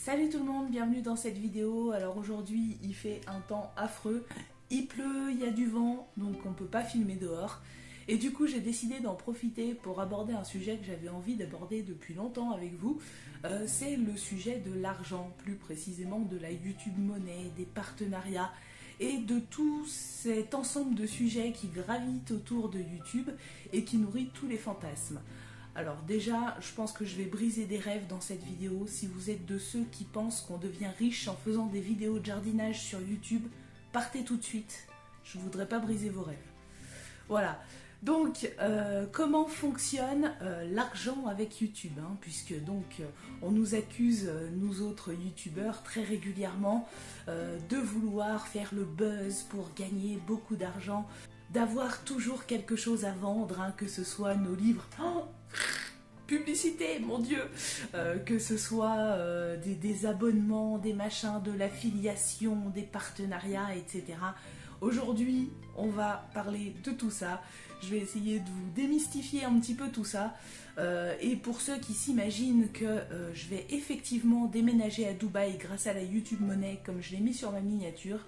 Salut tout le monde, bienvenue dans cette vidéo. Alors aujourd'hui il fait un temps affreux, il pleut, il y a du vent, donc on peut pas filmer dehors. Et du coup j'ai décidé d'en profiter pour aborder un sujet que j'avais envie d'aborder depuis longtemps avec vous. C'est le sujet de l'argent, plus précisément de la YouTube monnaie, des partenariats et de tout cet ensemble de sujets qui gravitent autour de YouTube et qui nourrit tous les fantasmes. Alors déjà, je pense que je vais briser des rêves dans cette vidéo. Si vous êtes de ceux qui pensent qu'on devient riche en faisant des vidéos de jardinage sur YouTube, partez tout de suite. Je ne voudrais pas briser vos rêves. Voilà. Donc, comment fonctionne l'argent avec YouTube, hein, puisque donc on nous accuse, nous autres youtubeurs, très régulièrement de vouloir faire le buzz pour gagner beaucoup d'argent, d'avoir toujours quelque chose à vendre, hein, que ce soit nos livres, oh, publicité, mon Dieu, que ce soit des abonnements, des machins, de l'affiliation, des partenariats, etc. Aujourd'hui, on va parler de tout ça. Je vais essayer de vous démystifier un petit peu tout ça. Et pour ceux qui s'imaginent que je vais effectivement déménager à Dubaï grâce à la YouTube Money, comme je l'ai mis sur ma miniature,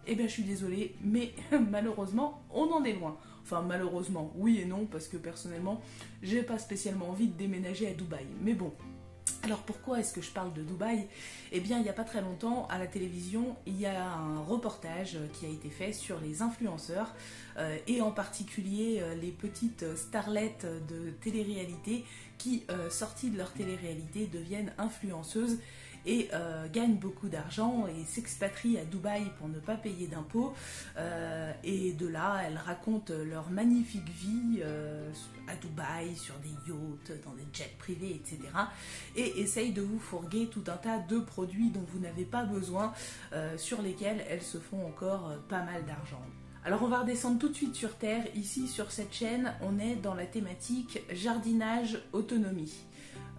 eh bien je suis désolée, mais malheureusement, on en est loin. Enfin malheureusement, oui et non, parce que personnellement, j'ai pas spécialement envie de déménager à Dubaï. Mais bon. Alors pourquoi est-ce que je parle de Dubaï? Eh bien il n'y a pas très longtemps à la télévision il y a un reportage qui a été fait sur les influenceurs et en particulier les petites starlettes de télé-réalité qui sorties de leur télé-réalité deviennent influenceuses et gagnent beaucoup d'argent et s'expatrient à Dubaï pour ne pas payer d'impôts. Et de là, elles racontent leur magnifique vie à Dubaï, sur des yachts, dans des jets privés, etc. Et essayent de vous fourguer tout un tas de produits dont vous n'avez pas besoin, sur lesquels elles se font encore pas mal d'argent. Alors on va redescendre tout de suite sur Terre. Ici sur cette chaîne, on est dans la thématique jardinage autonomie.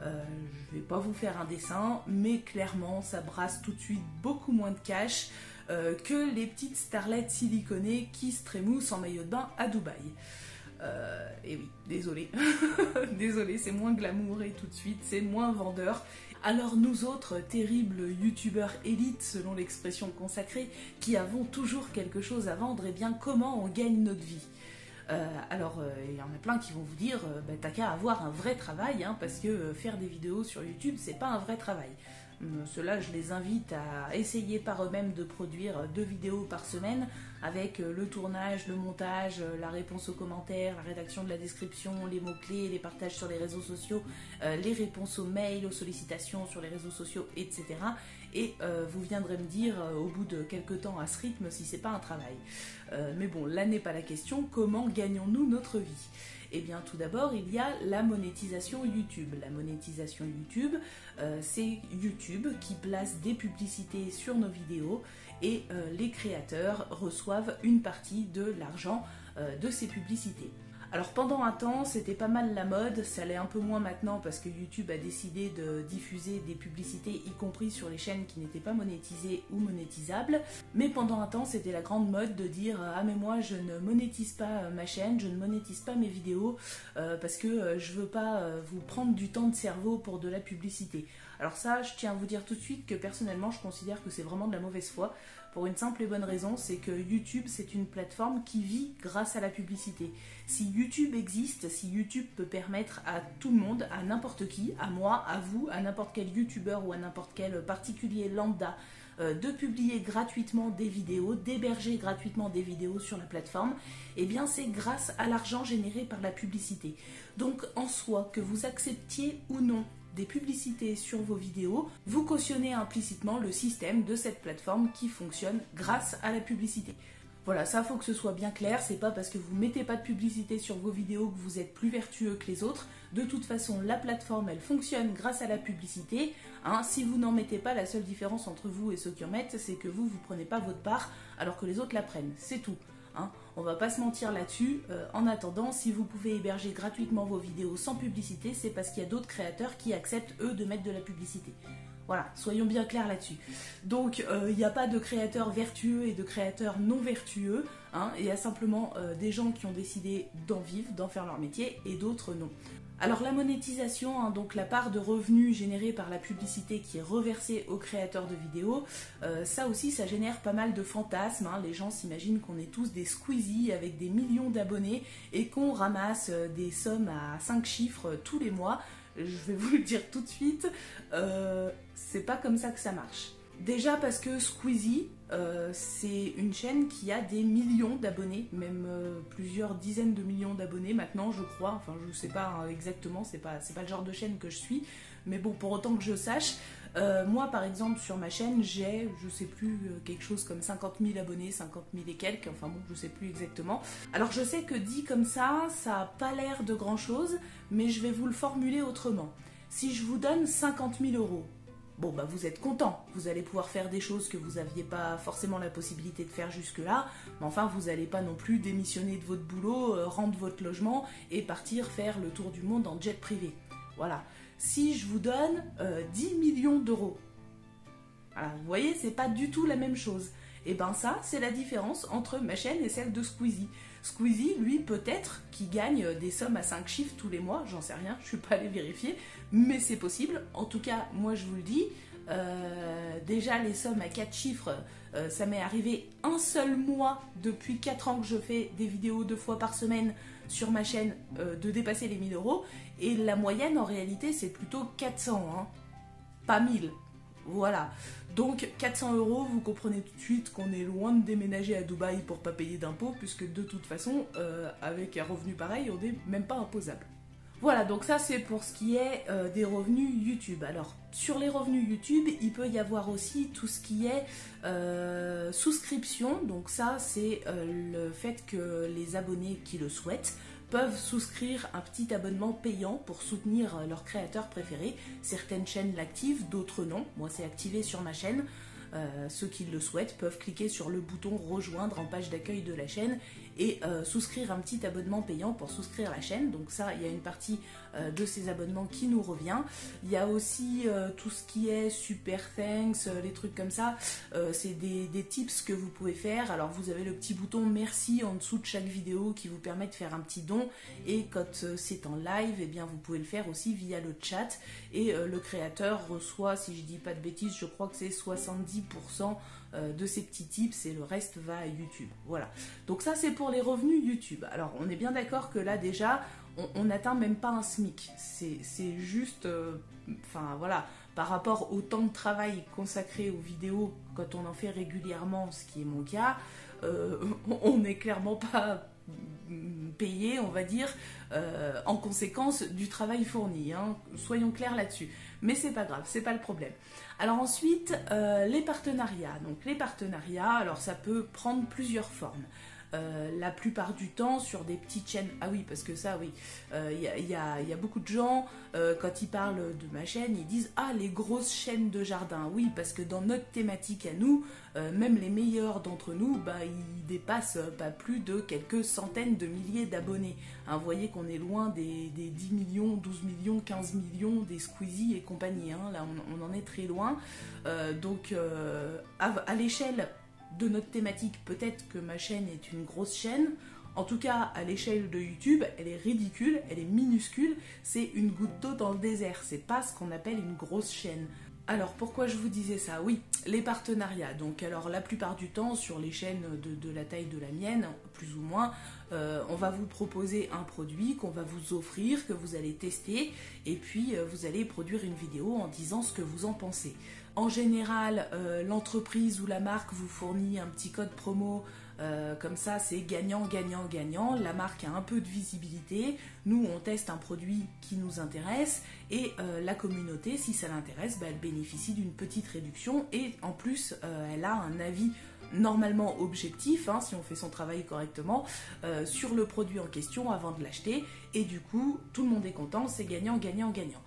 Je ne vais pas vous faire un dessin, mais clairement ça brasse tout de suite beaucoup moins de cash que les petites starlettes siliconées qui se trémoussent en maillot de bain à Dubaï. Et oui, désolé, désolé, c'est moins glamour et tout de suite c'est moins vendeur. Alors nous autres terribles youtubeurs élites, selon l'expression consacrée, qui avons toujours quelque chose à vendre, et bien comment on gagne notre vie? Alors il y en a plein qui vont vous dire t'as qu'à avoir un vrai travail, hein, parce que faire des vidéos sur YouTube c'est pas un vrai travail. Ceux-là, je les invite à essayer par eux-mêmes de produire 2 vidéos par semaine avec le tournage, le montage, la réponse aux commentaires, la rédaction de la description, les mots-clés, les partages sur les réseaux sociaux, les réponses aux mails, aux sollicitations sur les réseaux sociaux, etc. Et vous viendrez me dire au bout de quelques temps à ce rythme si c'est pas un travail. Mais bon, là n'est pas la question. Comment gagnons-nous notre vie? Eh bien tout d'abord il y a la monétisation YouTube. La monétisation YouTube, c'est YouTube qui place des publicités sur nos vidéos et les créateurs reçoivent une partie de l'argent de ces publicités. Alors pendant un temps c'était pas mal la mode, ça l'est un peu moins maintenant parce que YouTube a décidé de diffuser des publicités y compris sur les chaînes qui n'étaient pas monétisées ou monétisables. Mais pendant un temps c'était la grande mode de dire ah mais moi je ne monétise pas ma chaîne, je ne monétise pas mes vidéos parce que je veux pas vous prendre du temps de cerveau pour de la publicité. Alors ça je tiens à vous dire tout de suite que personnellement je considère que c'est vraiment de la mauvaise foi. Pour une simple et bonne raison, c'est que YouTube, c'est une plateforme qui vit grâce à la publicité. Si YouTube existe, si YouTube peut permettre à tout le monde, à n'importe qui, à moi, à vous, à n'importe quel YouTuber ou à n'importe quel particulier lambda, de publier gratuitement des vidéos, d'héberger gratuitement des vidéos sur la plateforme, eh bien c'est grâce à l'argent généré par la publicité. Donc en soi, que vous acceptiez ou non des publicités sur vos vidéos, vous cautionnez implicitement le système de cette plateforme qui fonctionne grâce à la publicité. Voilà, ça faut que ce soit bien clair, c'est pas parce que vous mettez pas de publicité sur vos vidéos que vous êtes plus vertueux que les autres. De toute façon, la plateforme elle fonctionne grâce à la publicité, hein. Si vous n'en mettez pas, la seule différence entre vous et ceux qui en mettent, c'est que vous prenez pas votre part alors que les autres la prennent, c'est tout. Hein, on va pas se mentir là-dessus. En attendant, si vous pouvez héberger gratuitement vos vidéos sans publicité, c'est parce qu'il y a d'autres créateurs qui acceptent eux de mettre de la publicité. Voilà, soyons bien clairs là-dessus. Donc il n'y a pas de créateurs vertueux et de créateurs non vertueux, hein, il y a simplement des gens qui ont décidé d'en vivre, d'en faire leur métier et d'autres non. Alors la monétisation, hein, donc la part de revenus générée par la publicité qui est reversée aux créateurs de vidéos, ça aussi ça génère pas mal de fantasmes, hein. Les gens s'imaginent qu'on est tous des squeezies avec des millions d'abonnés et qu'on ramasse des sommes à 5 chiffres tous les mois. Je vais vous le dire tout de suite, c'est pas comme ça que ça marche. Déjà parce que Squeezie, c'est une chaîne qui a des millions d'abonnés, même plusieurs dizaines de millions d'abonnés maintenant, je crois. Enfin, je sais pas hein, exactement, c'est pas le genre de chaîne que je suis. Mais bon, pour autant que je sache, moi par exemple sur ma chaîne, j'ai, je sais plus, quelque chose comme 50 000 abonnés, 50 000 et quelques, enfin bon, je sais plus exactement. Alors je sais que dit comme ça a pas l'air de grand chose, mais je vais vous le formuler autrement. Si je vous donne 50 000 euros, bon, bah vous êtes content, vous allez pouvoir faire des choses que vous n'aviez pas forcément la possibilité de faire jusque-là, mais enfin vous n'allez pas non plus démissionner de votre boulot, rendre votre logement et partir faire le tour du monde en jet privé. Voilà. Si je vous donne 10 millions d'euros, voilà, vous voyez, c'est pas du tout la même chose. Et ben ça, c'est la différence entre ma chaîne et celle de Squeezie. Squeezie, lui, peut-être qu'il gagne des sommes à 5 chiffres tous les mois, j'en sais rien, je suis pas allée vérifier, mais c'est possible. En tout cas, moi je vous le dis, déjà les sommes à 4 chiffres, ça m'est arrivé un seul mois depuis 4 ans que je fais des vidéos 2 fois par semaine sur ma chaîne de dépasser les 1000 euros, et la moyenne en réalité c'est plutôt 400, hein, pas 1000. Voilà, donc 400 euros, vous comprenez tout de suite qu'on est loin de déménager à Dubaï pour pas payer d'impôts, puisque de toute façon, avec un revenu pareil, on n'est même pas imposable. Voilà, donc ça c'est pour ce qui est des revenus YouTube. Alors, sur les revenus YouTube, il peut y avoir aussi tout ce qui est souscription. Donc ça, c'est le fait que les abonnés qui le souhaitent peuvent souscrire un petit abonnement payant pour soutenir leur créateur préféré. Certaines chaînes l'activent, d'autres non. Moi, c'est activé sur ma chaîne. Ceux qui le souhaitent peuvent cliquer sur le bouton rejoindre en page d'accueil de la chaîne et souscrire un petit abonnement payant pour souscrire la chaîne. Donc ça, il y a une partie de ces abonnements qui nous revient. Il y a aussi tout ce qui est super thanks, les trucs comme ça. C'est des tips que vous pouvez faire. Alors vous avez le petit bouton merci en dessous de chaque vidéo qui vous permet de faire un petit don, et quand c'est en live, eh bien vous pouvez le faire aussi via le chat, et le créateur reçoit, si je dis pas de bêtises, je crois que c'est 70% de ces petits tips, et le reste va à YouTube. Voilà. Donc ça c'est pour les revenus YouTube. Alors on est bien d'accord que là déjà on n'atteint même pas un SMIC. C'est juste, enfin voilà, par rapport au temps de travail consacré aux vidéos quand on en fait régulièrement, ce qui est mon cas, on n'est clairement pas payé, on va dire, en conséquence du travail fourni, hein. Soyons clairs là-dessus. Mais c'est pas grave, c'est pas le problème. Alors ensuite, les partenariats. Donc les partenariats, alors ça peut prendre plusieurs formes. La plupart du temps sur des petites chaînes, ah oui, parce que ça oui, il y a beaucoup de gens, quand ils parlent de ma chaîne, ils disent ah, les grosses chaînes de jardin. Oui, parce que dans notre thématique à nous, même les meilleurs d'entre nous, bah, ils dépassent pas plus de quelques centaines de milliers d'abonnés, hein. Vous voyez qu'on est loin des 10 millions, 12 millions, 15 millions des Squeezie et compagnie, hein. Là on en est très loin, donc à l'échelle de notre thématique, peut-être que ma chaîne est une grosse chaîne. En tout cas, à l'échelle de YouTube, elle est ridicule, elle est minuscule. C'est une goutte d'eau dans le désert. C'est pas ce qu'on appelle une grosse chaîne. Alors, pourquoi je vous disais ça? Oui, les partenariats. Donc, alors, la plupart du temps, sur les chaînes de la taille de la mienne, plus ou moins, on va vous proposer un produit qu'on va vous offrir, que vous allez tester, et puis vous allez produire une vidéo en disant ce que vous en pensez. En général, l'entreprise ou la marque vous fournit un petit code promo, comme ça c'est gagnant, gagnant, gagnant. La marque a un peu de visibilité, nous on teste un produit qui nous intéresse, et la communauté, si ça l'intéresse, bah, elle bénéficie d'une petite réduction, et en plus elle a un avis normalement objectif, hein, si on fait son travail correctement, sur le produit en question avant de l'acheter, et du coup tout le monde est content, c'est gagnant, gagnant, gagnant.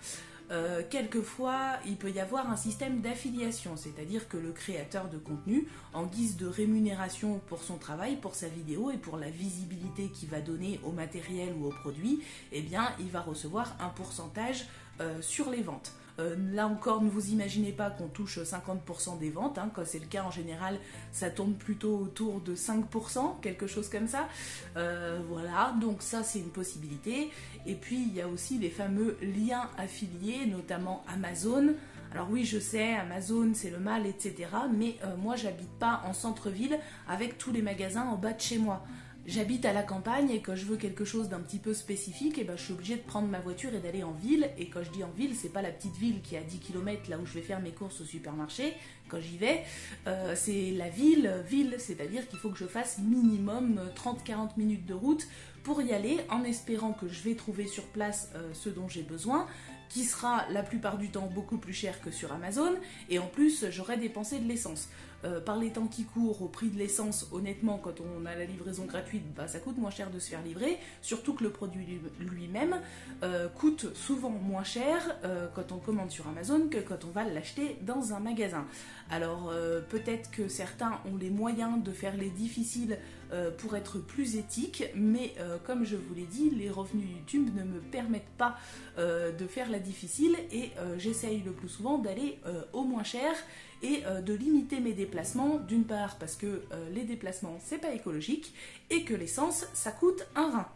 Quelquefois, il peut y avoir un système d'affiliation, c'est-à-dire que le créateur de contenu, en guise de rémunération pour son travail, pour sa vidéo et pour la visibilité qu'il va donner au matériel ou au produit, eh bien, il va recevoir un pourcentage sur les ventes. Là encore, ne vous imaginez pas qu'on touche 50% des ventes, hein. Quand c'est le cas, en général, ça tourne plutôt autour de 5%, quelque chose comme ça. Voilà, donc ça c'est une possibilité. Et puis il y a aussi les fameux liens affiliés, notamment Amazon. Alors oui, je sais, Amazon c'est le mal, etc. Mais moi j'habite pas en centre-ville avec tous les magasins en bas de chez moi. J'habite à la campagne et quand je veux quelque chose d'un petit peu spécifique, je suis obligée de prendre ma voiture et d'aller en ville. Et quand je dis en ville, c'est pas la petite ville qui est à 10 km là où je vais faire mes courses au supermarché. Quand j'y vais, c'est la ville, c'est-à-dire qu'il faut que je fasse minimum 30-40 minutes de route pour y aller, en espérant que je vais trouver sur place ce dont j'ai besoin, qui sera la plupart du temps beaucoup plus cher que sur Amazon, et en plus j'aurai dépensé de l'essence. Par les temps qui courent, au prix de l'essence, honnêtement, quand on a la livraison gratuite, ça coûte moins cher de se faire livrer, surtout que le produit lui-même coûte souvent moins cher quand on commande sur Amazon que quand on va l'acheter dans un magasin. Alors peut-être que certains ont les moyens de faire les difficiles pour être plus éthiques, mais comme je vous l'ai dit, les revenus YouTube ne me permettent pas de faire la difficile, et j'essaye le plus souvent d'aller au moins cher et de limiter mes déplacements, d'une part parce que les déplacements c'est pas écologique et que l'essence ça coûte un rein.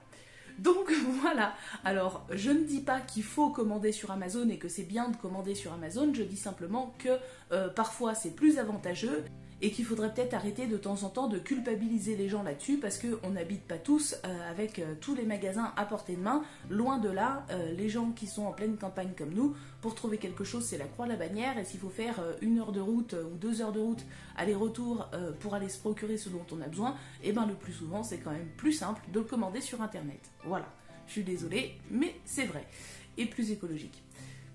Donc voilà, alors je ne dis pas qu'il faut commander sur Amazon et que c'est bien de commander sur Amazon, je dis simplement que parfois c'est plus avantageux et qu'il faudrait peut-être arrêter de temps en temps de culpabiliser les gens là-dessus, parce qu'on n'habite pas tous avec tous les magasins à portée de main. Loin de là, les gens qui sont en pleine campagne comme nous, pour trouver quelque chose c'est la croix de la bannière, et s'il faut faire 1 heure de route ou 2 heures de route aller-retour pour aller se procurer ce dont on a besoin, et le plus souvent c'est quand même plus simple de le commander sur internet. Voilà, je suis désolée, mais c'est vrai, et plus écologique.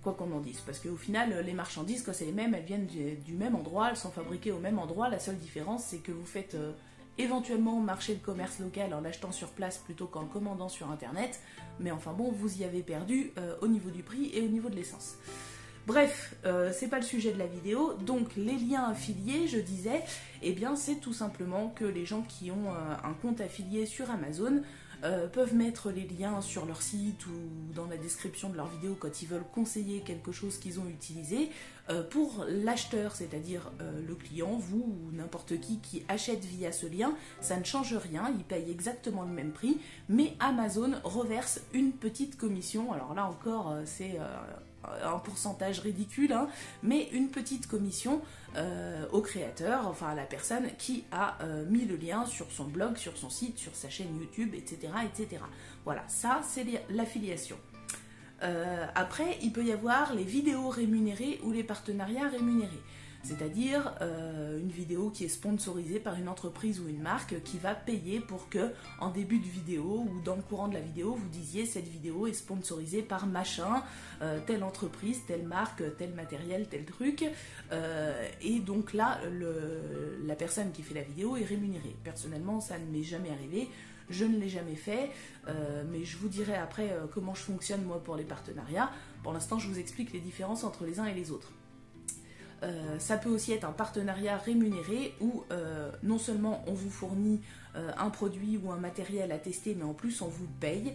Quoi qu'on en dise, parce qu'au final, les marchandises, quand c'est les mêmes, elles viennent du même endroit, elles sont fabriquées au même endroit. La seule différence, c'est que vous faites éventuellement marcher le commerce local en l'achetant sur place plutôt qu'en le commandant sur internet, mais enfin bon, vous y avez perdu au niveau du prix et au niveau de l'essence. Bref, c'est pas le sujet de la vidéo, donc les liens affiliés, je disais, eh bien c'est tout simplement que les gens qui ont un compte affilié sur Amazon peuvent mettre les liens sur leur site ou dans la description de leur vidéo quand ils veulent conseiller quelque chose qu'ils ont utilisé. Pour l'acheteur, c'est-à-dire le client, vous ou n'importe qui achète via ce lien, ça ne change rien, il paye exactement le même prix, mais Amazon reverse une petite commission. Alors là encore, c'est un pourcentage ridicule, hein, mais une petite commission au créateur, enfin à la personne qui a mis le lien sur son blog, sur son site, sur sa chaîne YouTube, etc. etc. Voilà, ça c'est l'affiliation. Après, il peut y avoir les vidéos rémunérées ou les partenariats rémunérés. C'est-à-dire une vidéo qui est sponsorisée par une entreprise ou une marque qui va payer pour que, en début de vidéo ou dans le courant de la vidéo, vous disiez cette vidéo est sponsorisée par machin, telle entreprise, telle marque, tel matériel, tel truc. Et donc là, la personne qui fait la vidéo est rémunérée. Personnellement, ça ne m'est jamais arrivé. Je ne l'ai jamais fait, mais je vous dirai après comment je fonctionne moi pour les partenariats. Pour l'instant, je vous explique les différences entre les uns et les autres. Ça peut aussi être un partenariat rémunéré où non seulement on vous fournit un produit ou un matériel à tester, mais en plus on vous paye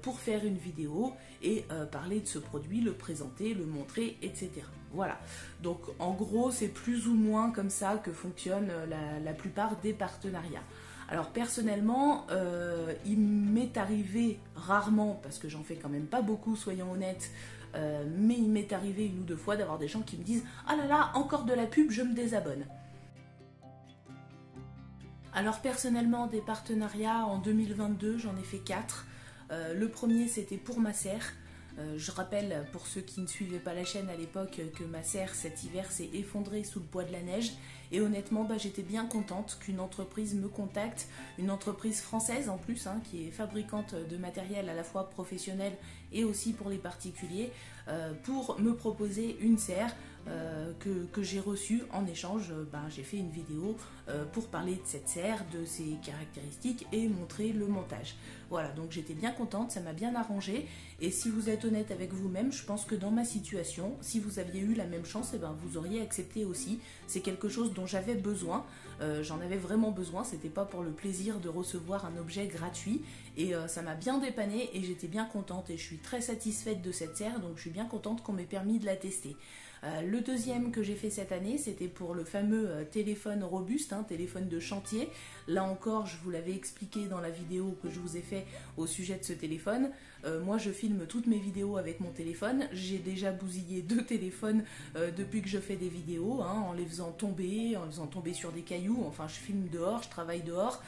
pour faire une vidéo et parler de ce produit, le présenter, le montrer, etc. Voilà, donc en gros c'est plus ou moins comme ça que fonctionne la plupart des partenariats. Alors personnellement, il m'est arrivé rarement, parce que j'en fais quand même pas beaucoup, soyons honnêtes, mais il m'est arrivé 1 ou 2 fois d'avoir des gens qui me disent « Ah là là, encore de la pub, je me désabonne ». Alors personnellement, des partenariats en 2022, j'en ai fait 4. Le premier, c'était pour ma serre. Je rappelle, pour ceux qui ne suivaient pas la chaîne à l'époque, que ma serre cet hiver s'est effondrée sous le poids de la neige. Et honnêtement, j'étais bien contente qu'une entreprise me contacte, une entreprise française en plus, hein, qui est fabricante de matériel à la fois professionnel et aussi pour les particuliers, pour me proposer une serre que j'ai reçu en échange. J'ai fait une vidéo pour parler de cette serre, de ses caractéristiques et montrer le montage. Voilà, donc j'étais bien contente, ça m'a bien arrangé. Et si vous êtes honnête avec vous-même, je pense que dans ma situation, si vous aviez eu la même chance, vous auriez accepté aussi. C'est quelque chose dont j'avais besoin, j'en avais vraiment besoin, c'était pas pour le plaisir de recevoir un objet gratuit. Et ça m'a bien dépanné et j'étais bien contente et je suis très satisfaite de cette serre, donc je suis bien contente qu'on m'ait permis de la tester. Le deuxième que j'ai fait cette année, c'était pour le fameux téléphone robuste, téléphone de chantier. Là encore, je vous l'avais expliqué dans la vidéo que je vous ai fait au sujet de ce téléphone. Moi, je filme toutes mes vidéos avec mon téléphone. J'ai déjà bousillé 2 téléphones depuis que je fais des vidéos, en les faisant tomber sur des cailloux. Enfin, je filme dehors, je travaille dehors.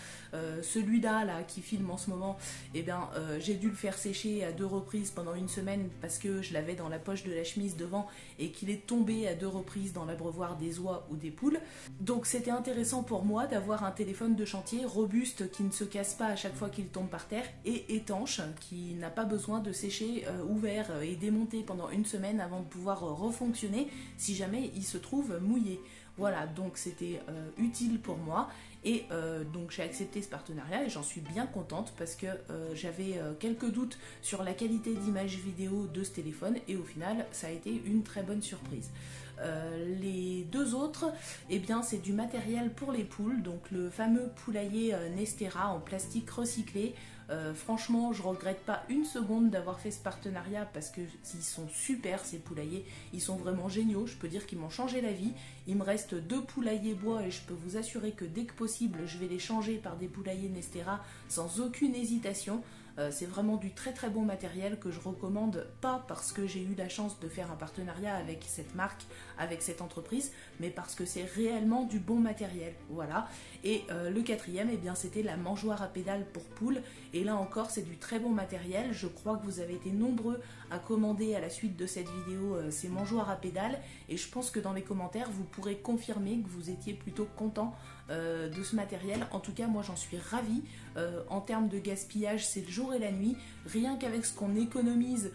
Celui-là, qui filme en ce moment, j'ai dû le faire sécher à 2 reprises pendant une semaine parce que je l'avais dans la poche de la chemise devant et qu'il est tombé à 2 reprises dans l'abreuvoir des oies ou des poules. Donc c'était intéressant pour moi d'avoir un téléphone de chantier robuste qui ne se casse pas à chaque fois qu'il tombe par terre et étanche, qui n'a pas besoin de sécher ouvert et démonté pendant une semaine avant de pouvoir refonctionner si jamais il se trouve mouillé. Voilà, donc c'était utile pour moi et donc j'ai accepté ce partenariat et j'en suis bien contente parce que j'avais quelques doutes sur la qualité d'image vidéo de ce téléphone et au final ça a été une très bonne surprise. Les 2 autres, c'est du matériel pour les poules, donc le fameux poulailler Nestera en plastique recyclé. Franchement, je regrette pas une seconde d'avoir fait ce partenariat parce que ils sont super ces poulaillers, ils sont vraiment géniaux, je peux dire qu'ils m'ont changé la vie. Il me reste 2 poulaillers bois et je peux vous assurer que dès que possible, je vais les changer par des poulaillers Nestera sans aucune hésitation. C'est vraiment du très très bon matériel que je recommande, pas parce que j'ai eu la chance de faire un partenariat avec cette marque, avec cette entreprise, mais parce que c'est réellement du bon matériel. Voilà. Et le quatrième, c'était la mangeoire à pédales pour poules. Et là encore, c'est du très bon matériel. Je crois que vous avez été nombreux à commander à la suite de cette vidéo ces mangeoires à pédales. Et je pense que dans les commentaires, vous pourrez confirmer que vous étiez plutôt content de ce matériel. En tout cas, moi, j'en suis ravie. En termes de gaspillage, c'est le jour et la nuit. Rien qu'avec ce qu'on économise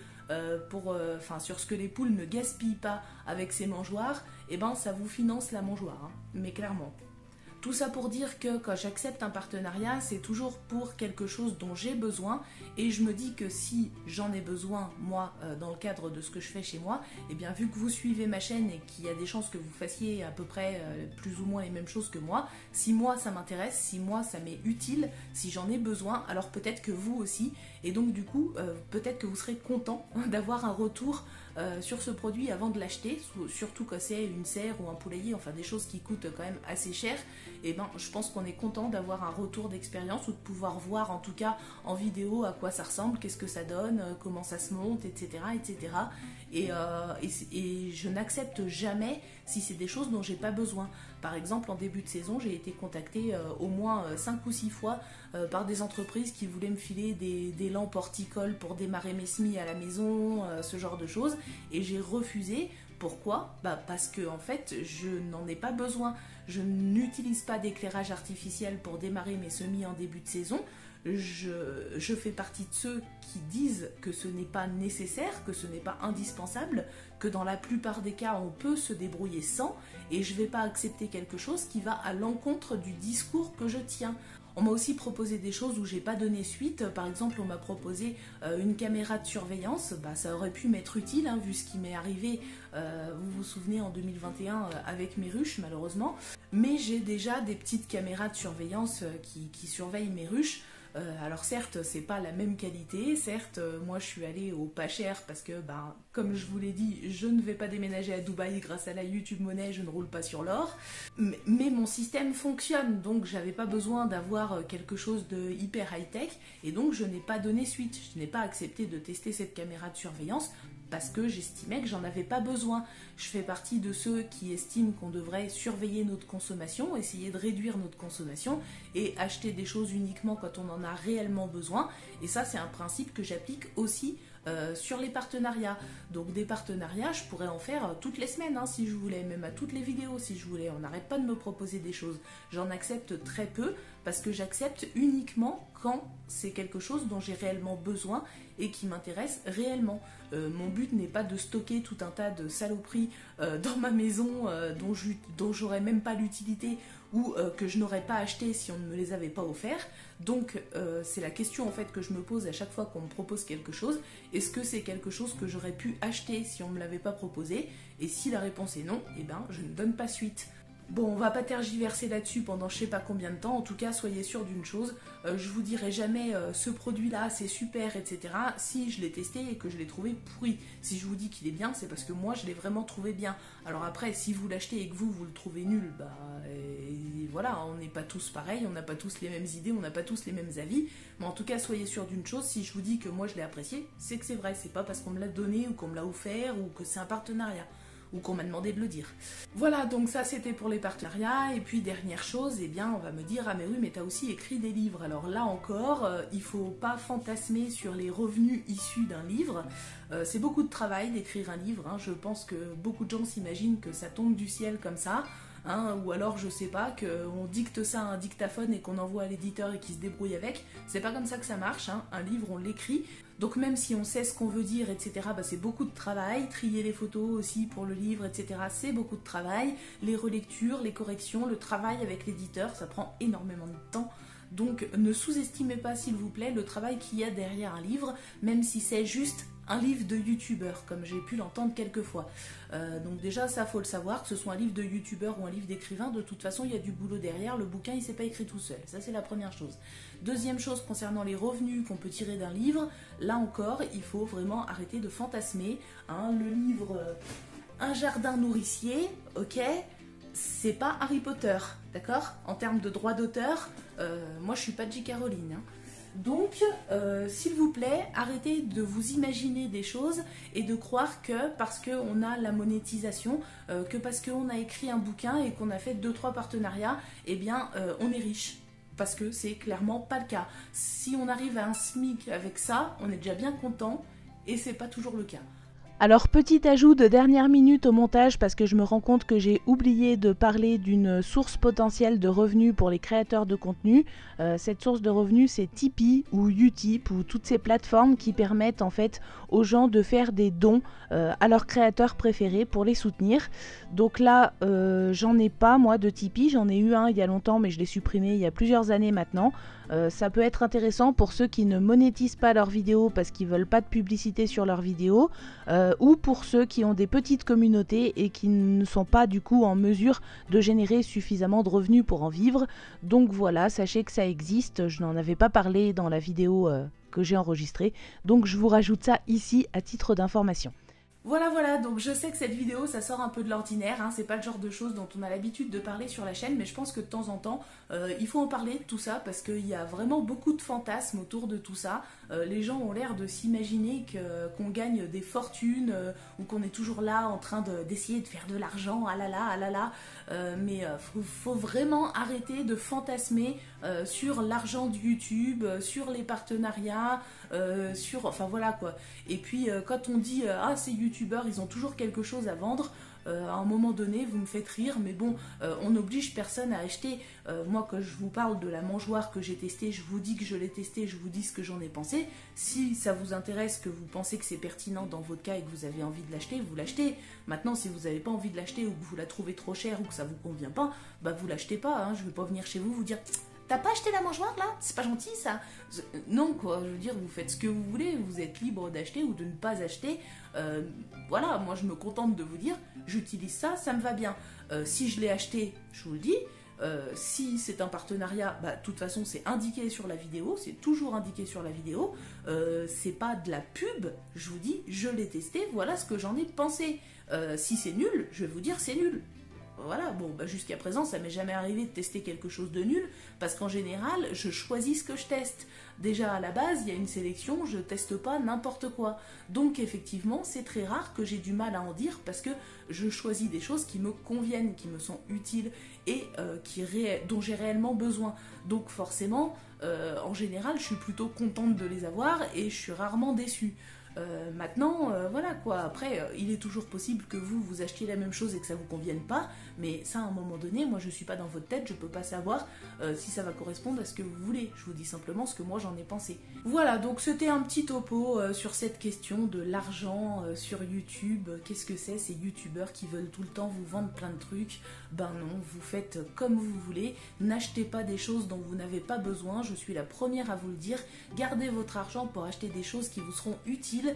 sur ce que les poules ne gaspillent pas avec ces mangeoires, ça vous finance la mangeoire, mais clairement. Tout ça pour dire que quand j'accepte un partenariat, c'est toujours pour quelque chose dont j'ai besoin et je me dis que si j'en ai besoin, moi, dans le cadre de ce que je fais chez moi, vu que vous suivez ma chaîne et qu'il y a des chances que vous fassiez à peu près plus ou moins les mêmes choses que moi, si moi ça m'intéresse, si moi ça m'est utile, si j'en ai besoin, alors peut-être que vous aussi, et donc du coup, peut-être que vous serez content d'avoir un retour sur ce produit avant de l'acheter, surtout quand c'est une serre ou un poulailler, enfin des choses qui coûtent quand même assez cher. Je pense qu'on est content d'avoir un retour d'expérience ou de pouvoir voir en tout cas en vidéo à quoi ça ressemble, qu'est-ce que ça donne, comment ça se monte, etc. etc. Et je n'accepte jamais si c'est des choses dont j'ai pas besoin. Par exemple, en début de saison, j'ai été contactée au moins 5 ou 6 fois par des entreprises qui voulaient me filer des lampes horticoles pour démarrer mes semis à la maison, ce genre de choses, et j'ai refusé. Pourquoi ? Parce que en fait, je n'en ai pas besoin. Je n'utilise pas d'éclairage artificiel pour démarrer mes semis en début de saison. Je fais partie de ceux qui disent que ce n'est pas nécessaire, que ce n'est pas indispensable, que dans la plupart des cas, on peut se débrouiller sans, et je ne vais pas accepter quelque chose qui va à l'encontre du discours que je tiens. On m'a aussi proposé des choses où j'ai pas donné suite. Par exemple, on m'a proposé une caméra de surveillance. Ça aurait pu m'être utile, vu ce qui m'est arrivé, vous vous souvenez, en 2021 avec mes ruches, malheureusement. Mais j'ai déjà des petites caméras de surveillance qui surveillent mes ruches. Alors certes, c'est pas la même qualité, certes, moi je suis allée au pas cher parce que, comme je vous l'ai dit, je ne vais pas déménager à Dubaï grâce à la YouTube Money, je ne roule pas sur l'or, mais mon système fonctionne, donc j'avais pas besoin d'avoir quelque chose de hyper high-tech, et donc je n'ai pas donné suite, je n'ai pas accepté de tester cette caméra de surveillance, parce que j'estimais que j'en avais pas besoin. Je fais partie de ceux qui estiment qu'on devrait surveiller notre consommation, essayer de réduire notre consommation et acheter des choses uniquement quand on en a réellement besoin. Et ça, c'est un principe que j'applique aussi sur les partenariats. Donc des partenariats, je pourrais en faire toutes les semaines hein, si je voulais, même à toutes les vidéos si je voulais. On n'arrête pas de me proposer des choses. J'en accepte très peu parce que j'accepte uniquement quand c'est quelque chose dont j'ai réellement besoin et qui m'intéresse réellement. Mon but n'est pas de stocker tout un tas de saloperies dans ma maison dont j'aurais même pas l'utilité ou que je n'aurais pas acheté si on ne me les avait pas offerts. Donc c'est la question en fait que je me pose à chaque fois qu'on me propose quelque chose. Est-ce que c'est quelque chose que j'aurais pu acheter si on ne me l'avait pas proposé? Et si la réponse est non, eh ben je ne donne pas suite. Bon, on va pas tergiverser là-dessus pendant je sais pas combien de temps. En tout cas, soyez sûr d'une chose, je vous dirai jamais ce produit-là, c'est super, etc. si je l'ai testé et que je l'ai trouvé pourri. Si je vous dis qu'il est bien, c'est parce que moi, je l'ai vraiment trouvé bien. Alors après, si vous l'achetez et que vous le trouvez nul, bah et voilà, on n'est pas tous pareils, on n'a pas tous les mêmes idées, on n'a pas tous les mêmes avis. Mais en tout cas, soyez sûr d'une chose, si je vous dis que moi, je l'ai apprécié, c'est que c'est vrai. C'est pas parce qu'on me l'a donné ou qu'on me l'a offert ou que c'est un partenariat. Ou qu'on m'a demandé de le dire. Voilà, donc ça c'était pour les partenariats. Et puis dernière chose, eh bien on va me dire, ah mais oui, mais t'as aussi écrit des livres. Alors là encore, il faut pas fantasmer sur les revenus issus d'un livre. C'est beaucoup de travail d'écrire un livre, hein. Je pense que beaucoup de gens s'imaginent que ça tombe du ciel comme ça. Hein, ou alors je sais pas, qu'on dicte ça à un dictaphone et qu'on envoie à l'éditeur et qu'il se débrouille avec. C'est pas comme ça que ça marche, hein. Un livre on l'écrit, donc même si on sait ce qu'on veut dire, etc., bah, c'est beaucoup de travail. Trier les photos aussi pour le livre, etc., c'est beaucoup de travail. Les relectures, les corrections, le travail avec l'éditeur, ça prend énormément de temps. Donc ne sous-estimez pas s'il vous plaît le travail qu'il y a derrière un livre, même si c'est juste un livre de youtubeur, comme j'ai pu l'entendre quelques fois. Donc déjà ça faut le savoir, que ce soit un livre de youtubeur ou un livre d'écrivain, de toute façon il y a du boulot derrière, le bouquin il s'est pas écrit tout seul, ça c'est la première chose. Deuxième chose concernant les revenus qu'on peut tirer d'un livre, là encore il faut vraiment arrêter de fantasmer, hein, le livre Un jardin nourricier, ok, c'est pas Harry Potter, d'accord? En termes de droit d'auteur, moi je suis pas J.K. Rowling, hein. Donc, s'il vous plaît, arrêtez de vous imaginer des choses et de croire que parce qu'on a la monétisation, que parce qu'on a écrit un bouquin et qu'on a fait 2-3 partenariats, eh bien, on est riche. Parce que c'est clairement pas le cas. Si on arrive à un SMIC avec ça, on est déjà bien content et c'est pas toujours le cas. Alors petit ajout de dernière minute au montage parce que je me rends compte que j'ai oublié de parler d'une source potentielle de revenus pour les créateurs de contenu. Cette source de revenus c'est Tipeee ou Utip ou toutes ces plateformes qui permettent en fait aux gens de faire des dons à leurs créateurs préférés pour les soutenir. Donc là j'en ai pas moi de Tipeee, j'en ai eu un il y a longtemps mais je l'ai supprimé il y a plusieurs années maintenant. Ça peut être intéressant pour ceux qui ne monétisent pas leurs vidéos parce qu'ils veulent pas de publicité sur leurs vidéos. Ou pour ceux qui ont des petites communautés et qui ne sont pas du coup en mesure de générer suffisamment de revenus pour en vivre. Donc voilà, sachez que ça existe, je n'en avais pas parlé dans la vidéo que j'ai enregistrée, donc je vous rajoute ça ici à titre d'information. Voilà, donc je sais que cette vidéo, ça sort un peu de l'ordinaire, hein, c'est pas le genre de choses dont on a l'habitude de parler sur la chaîne, mais je pense que de temps en temps, il faut en parler de tout ça, parce qu'il y a vraiment beaucoup de fantasmes autour de tout ça. Les gens ont l'air de s'imaginer qu'on gagne des fortunes, ou qu'on est toujours là en train d'essayer de faire de l'argent, ah là là, mais faut vraiment arrêter de fantasmer sur l'argent de YouTube, sur les partenariats, enfin voilà quoi. Et puis quand on dit ah ces youtubeurs ils ont toujours quelque chose à vendre, à un moment donné vous me faites rire, mais bon on n'oblige personne à acheter. Moi quand je vous parle de la mangeoire que j'ai testée, je vous dis que je l'ai testée, je vous dis ce que j'en ai pensé. Si ça vous intéresse, que vous pensez que c'est pertinent dans votre cas et que vous avez envie de l'acheter, vous l'achetez. Maintenant si vous n'avez pas envie de l'acheter ou que vous la trouvez trop chère ou que ça vous convient pas, bah vous l'achetez pas, hein. Je vais pas venir chez vous dire t'as pas acheté la mangeoire là? C'est pas gentil ça? Non quoi, je veux dire, vous faites ce que vous voulez, vous êtes libre d'acheter ou de ne pas acheter. Voilà, moi je me contente de vous dire, j'utilise ça, ça me va bien. Si je l'ai acheté, je vous le dis. Si c'est un partenariat, bah, de toute façon c'est indiqué sur la vidéo, c'est toujours indiqué sur la vidéo, c'est pas de la pub, je vous dis, je l'ai testé, voilà ce que j'en ai pensé. Si c'est nul, je vais vous dire c'est nul. Voilà, bon, bah jusqu'à présent, ça m'est jamais arrivé de tester quelque chose de nul, parce qu'en général, je choisis ce que je teste. Déjà, à la base, il y a une sélection, je teste pas n'importe quoi. Donc, effectivement, c'est très rare que j'ai du mal à en dire, parce que je choisis des choses qui me conviennent, qui me sont utiles, et dont j'ai réellement besoin. Donc, forcément, en général, je suis plutôt contente de les avoir, et je suis rarement déçue. Maintenant, voilà quoi. Après, il est toujours possible que vous achetiez la même chose et que ça vous convienne pas, mais ça, à un moment donné, moi je suis pas dans votre tête, je peux pas savoir si ça va correspondre à ce que vous voulez. Je vous dis simplement ce que moi j'en ai pensé. Voilà, donc c'était un petit topo sur cette question de l'argent sur YouTube. Qu'est-ce que c'est ces youtubeurs qui veulent tout le temps vous vendre plein de trucs? Ben non, vous faites comme vous voulez. N'achetez pas des choses dont vous n'avez pas besoin. Je suis la première à vous le dire. Gardez votre argent pour acheter des choses qui vous seront utiles,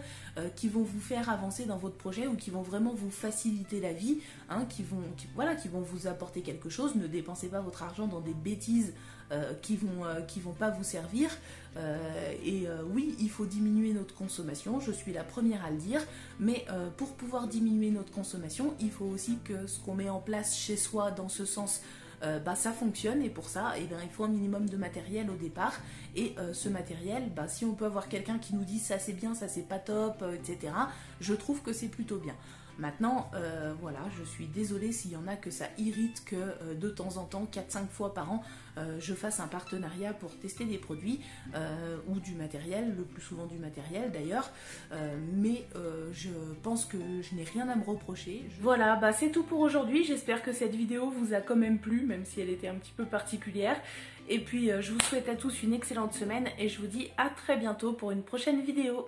qui vont vous faire avancer dans votre projet ou qui vont vraiment vous faciliter la vie, hein, qui vont vous apporter quelque chose. Ne dépensez pas votre argent dans des bêtises qui vont pas vous servir. Oui, il faut diminuer notre consommation, je suis la première à le dire, mais pour pouvoir diminuer notre consommation, il faut aussi que ce qu'on met en place chez soi dans ce sens, ça fonctionne, et pour ça, il faut un minimum de matériel au départ, et ce matériel, si on peut avoir quelqu'un qui nous dit ça c'est bien, ça c'est pas top, etc., je trouve que c'est plutôt bien. Maintenant, voilà, je suis désolée s'il y en a que ça irrite que de temps en temps, 4-5 fois par an, je fasse un partenariat pour tester des produits ou du matériel, le plus souvent du matériel d'ailleurs, mais je pense que je n'ai rien à me reprocher. Voilà, c'est tout pour aujourd'hui, j'espère que cette vidéo vous a quand même plu, même si elle était un petit peu particulière. Et puis je vous souhaite à tous une excellente semaine et je vous dis à très bientôt pour une prochaine vidéo.